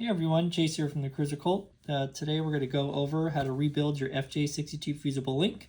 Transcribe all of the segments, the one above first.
Hey everyone, Chase here from the Cruiser Cult. Today we're going to go over how to rebuild your FJ62 Fusible link.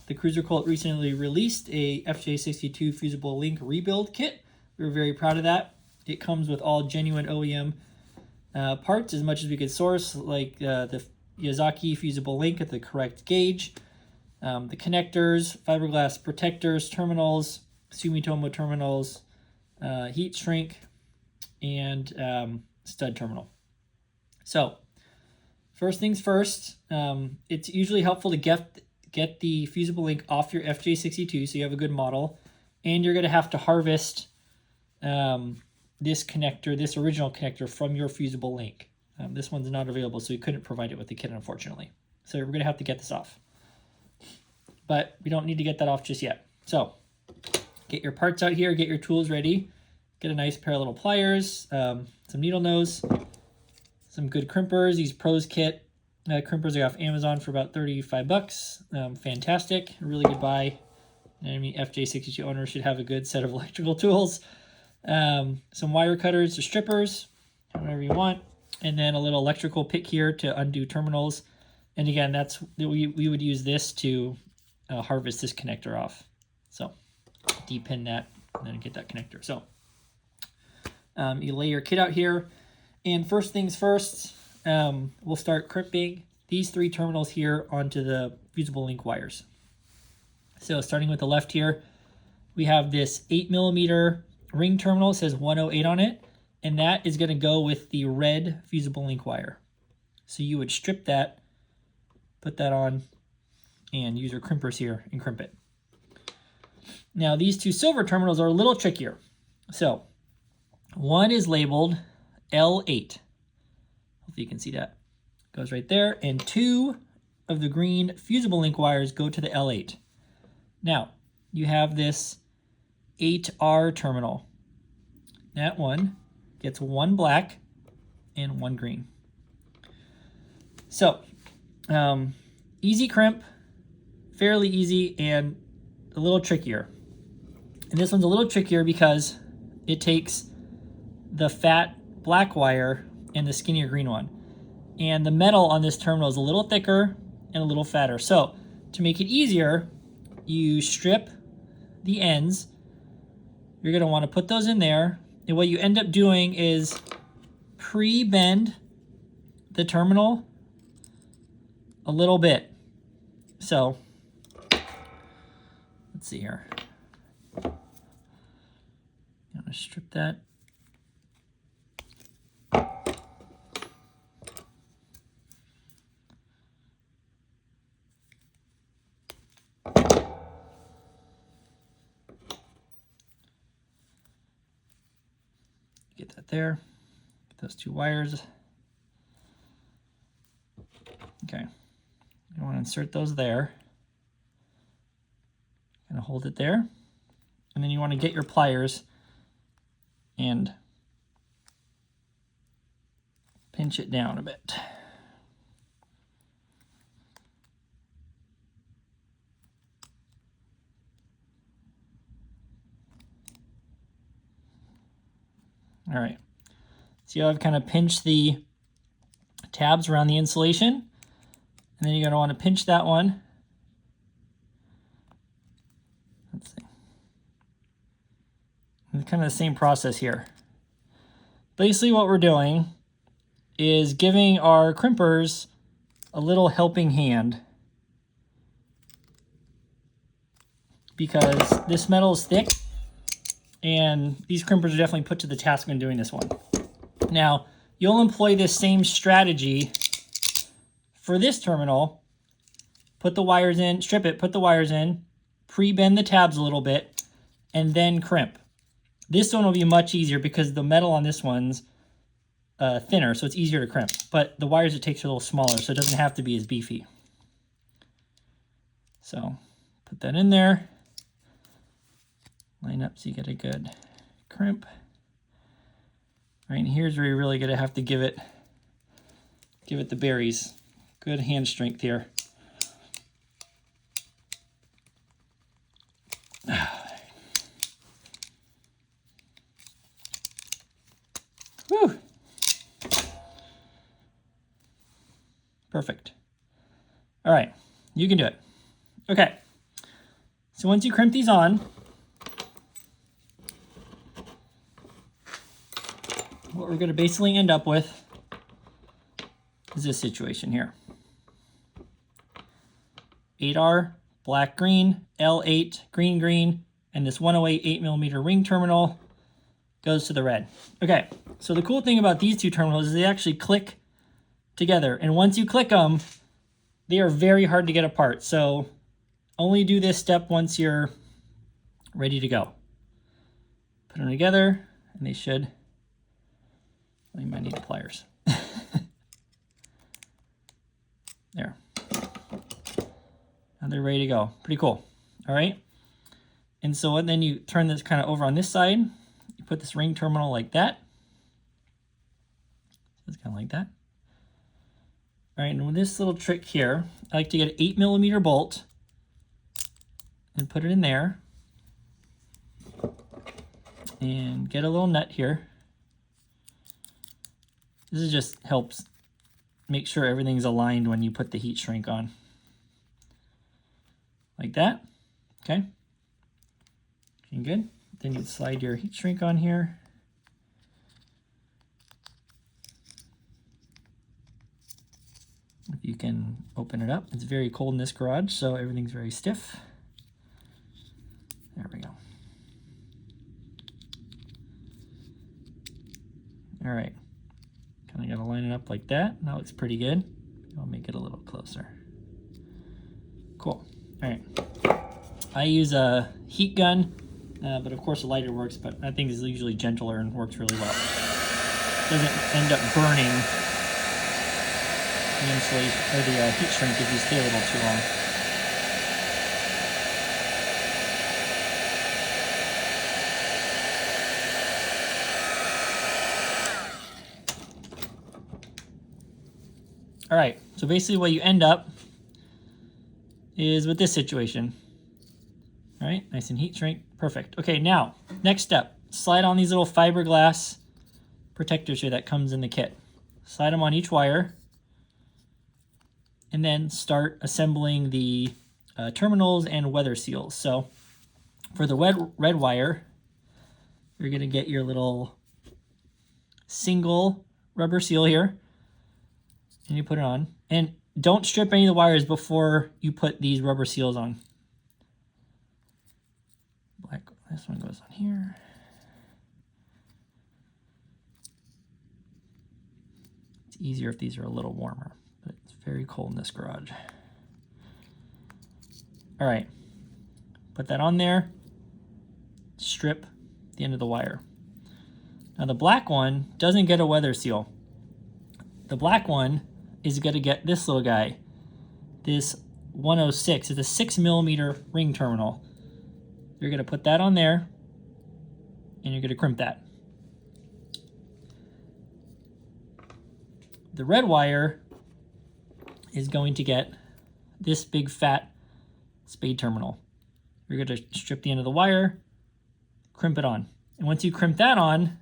The Cruiser Cult recently released a FJ62 Fusible link rebuild kit. We were very proud of that. It comes with all genuine OEM parts as much as we could source, like the Yazaki Fusible link at the correct gauge, the connectors, fiberglass protectors, terminals, Sumitomo terminals, heat shrink, and stud terminal. So, first things first, it's usually helpful to get the Fusible link off your FJ62 so you have a good model, and you're going to have to harvest this connector, this original connector from your Fusible link. This one's not available, so we couldn't provide it with the kit, unfortunately. So we're going to have to get this off. But we don't need to get that off just yet. So, get your parts out here, get your tools ready, get a nice pair of little pliers, some needle nose, some good crimpers. These Pros kit crimpers I got off Amazon for about 35 bucks. Fantastic, really good buy. I mean, FJ62 owners should have a good set of electrical tools. Some wire cutters or strippers, whatever you want. And then a little electrical pick here to undo terminals. And again, we would use this to harvest this connector off. So depin that and then get that connector. So you lay your kit out here. And first things first, we'll start crimping these three terminals here onto the Fusible link wires. So starting with the left here, we have this 8mm ring terminal. It says 108 on it, and that is going to go with the red Fusible link wire. So you would strip that, put that on, and use your crimpers here and crimp it. Now these two silver terminals are a little trickier. So one is labeled L8. Hopefully you can see that. Goes right there. And two of the green Fusible link wires go to the L8. Now, you have this 8R terminal. That one gets one black and one green. So, easy crimp, fairly easy, and a little trickier. And this one's a little trickier because it takes the fat black wire and the skinnier green one. And the metal on this terminal is a little thicker and a little fatter. So to make it easier, you strip the ends. You're going to want to put those in there. And what you end up doing is pre-bend the terminal a little bit. So let's see here. I'm going to strip that. Get that there. Get those two wires. Okay. You want to insert those there. Kind of hold it there. And then you want to get your pliers and pinch it down a bit. All right, see how I've kind of pinched the tabs around the insulation? And then you're going to want to pinch that one. Let's see. It's kind of the same process here. Basically what we're doing is giving our crimpers a little helping hand, because this metal is thick and these crimpers are definitely put to the task when doing this one. Now, you'll employ this same strategy for this terminal. Put the wires in, strip it, put the wires in, pre-bend the tabs a little bit, and then crimp. This one will be much easier because the metal on this one's thinner, so it's easier to crimp. But the wires it takes are a little smaller, so it doesn't have to be as beefy. So, put that in there. Line up so you get a good crimp. Right, and here's where you're really gonna have to give it the berries. Good hand strength here. Whew. Perfect. All right, you can do it. Okay, so once you crimp these on, what we're going to basically end up with is this situation here. 8R, black, green, L8, green, green, and this 108 8mm ring terminal goes to the red. Okay, so the cool thing about these two terminals is they actually click together. And once you click them, they are very hard to get apart. So only do this step once you're ready to go. Put them together, and they should, well, you might need pliers. There. And they're ready to go. Pretty cool. All right. And so then you turn this kind of over on this side. You put this ring terminal like that. So it's kind of like that. All right, and with this little trick here, I like to get an 8mm bolt and put it in there. And get a little nut here. This just helps make sure everything's aligned when you put the heat shrink on. Like that. Okay. Looking good. Then you slide your heat shrink on here. If you can open it up. It's very cold in this garage, so everything's very stiff. There we go. All right. Kind of got to line it up like that. That looks pretty good. I'll make it a little closer. Cool. All right. I use a heat gun, but of course a lighter works, but I think it's usually gentler and works really well. Doesn't end up burning the insulation or the heat shrink if you stay a little too long. All right, so basically what you end up is with this situation. All right, nice and heat shrink, perfect. Okay, now, next step, slide on these little fiberglass protectors here that comes in the kit. Slide them on each wire, and then start assembling the terminals and weather seals. So for the red wire, you're gonna get your little single rubber seal here, and you put it on. And don't strip any of the wires before you put these rubber seals on. This one goes on here. It's easier if these are a little warmer, but it's very cold in this garage. All right, put that on there. Strip the end of the wire. Now the black one doesn't get a weather seal. The black one is going to get this little guy, this 106. It's a 6mm ring terminal. You're going to put that on there, and you're going to crimp that. The red wire is going to get this big fat spade terminal. You're going to strip the end of the wire, crimp it on. And once you crimp that on,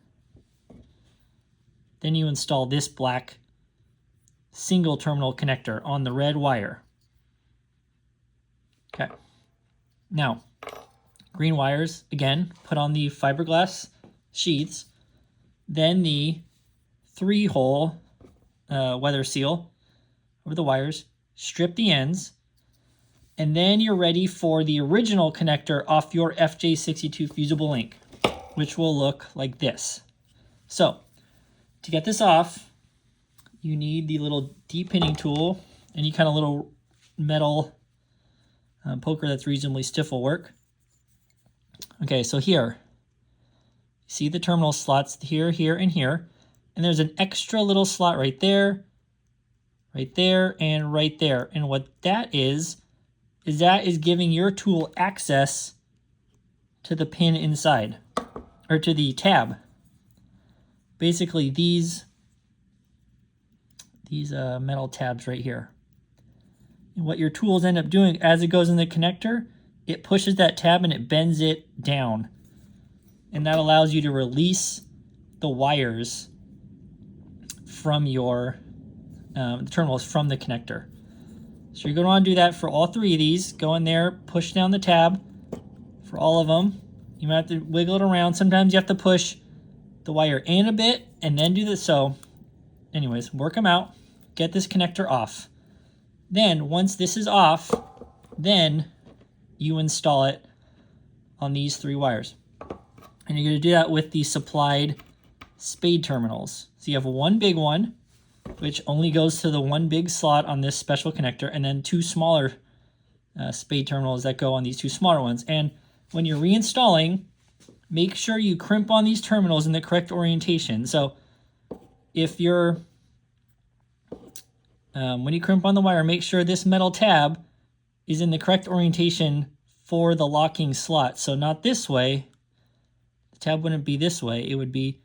then you install this black single terminal connector on the red wire. Okay. Now, green wires, again, put on the fiberglass sheaths, then the 3-hole weather seal over the wires, strip the ends, and then you're ready for the original connector off your FJ62 Fusible link, which will look like this. So, to get this off, you need the little de-pinning tool, any kind of little metal poker that's reasonably stiff will work. Okay, so here, see the terminal slots here, here, and here, and there's an extra little slot right there, and right there. And what that is that is giving your tool access to the pin inside, or to the tab. Basically, these metal tabs right here. And what your tools end up doing as it goes in the connector, it pushes that tab and it bends it down. And that allows you to release the wires from your the terminals from the connector. So you're going to want to do that for all 3 of these. Go in there, push down the tab for all of them. You might have to wiggle it around. Sometimes you have to push the wire in a bit and then do this. So anyways, work them out. Get this connector off. Then once this is off, then you install it on these 3 wires. And you're going to do that with the supplied spade terminals. So you have one big one, which only goes to the one big slot on this special connector, and then 2 smaller spade terminals that go on these 2 smaller ones. And when you're reinstalling, make sure you crimp on these terminals in the correct orientation. So if you're, when you crimp on the wire, make sure this metal tab is in the correct orientation for the locking slot. So not this way. The tab wouldn't be this way. It would be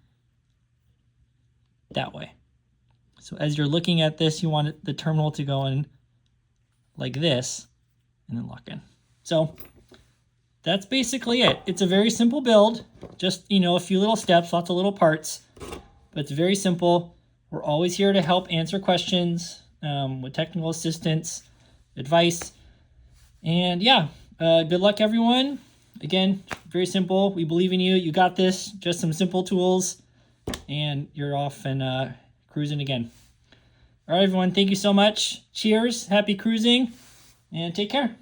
that way. So as you're looking at this, you want the terminal to go in like this and then lock in. So that's basically it. It's a very simple build. Just, you know, a few little steps, lots of little parts, but it's very simple. We're always here to help answer questions with technical assistance, advice, and yeah, good luck everyone. Again, very simple. We believe in you. You got this. Just some simple tools, and you're off and cruising again. All right, everyone. Thank you so much. Cheers. Happy cruising, and take care.